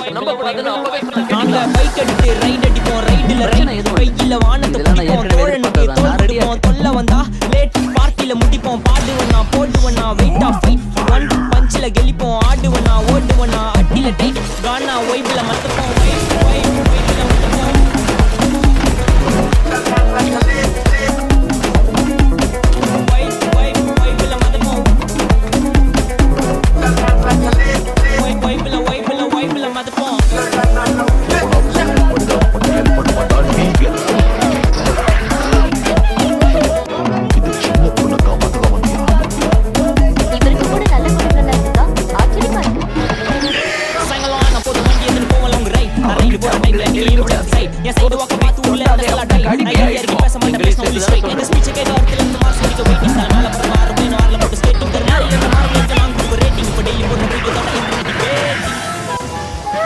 நம்பக்கூடாதுன்னு அப்பவே நாங்க பைக் எடுத்து ரைட் அடிப்போம் ரைடுல கையில வானத்தை பிடிப்போம் தோழனுக்கு தோல் கொடுப்போம் தொல்ல வந்தா லேட் பார்ட்டில முடிப்போம் பாடுவனா போடுவனா வெயிட் ஆஃப் ஃபைட் ஒன் பஞ்சில கெலிப்போம் ஆடுவனா ஓடுவனா அட்டில டைட் கானா வைப்ல மத்தப்போம் Yes, I do.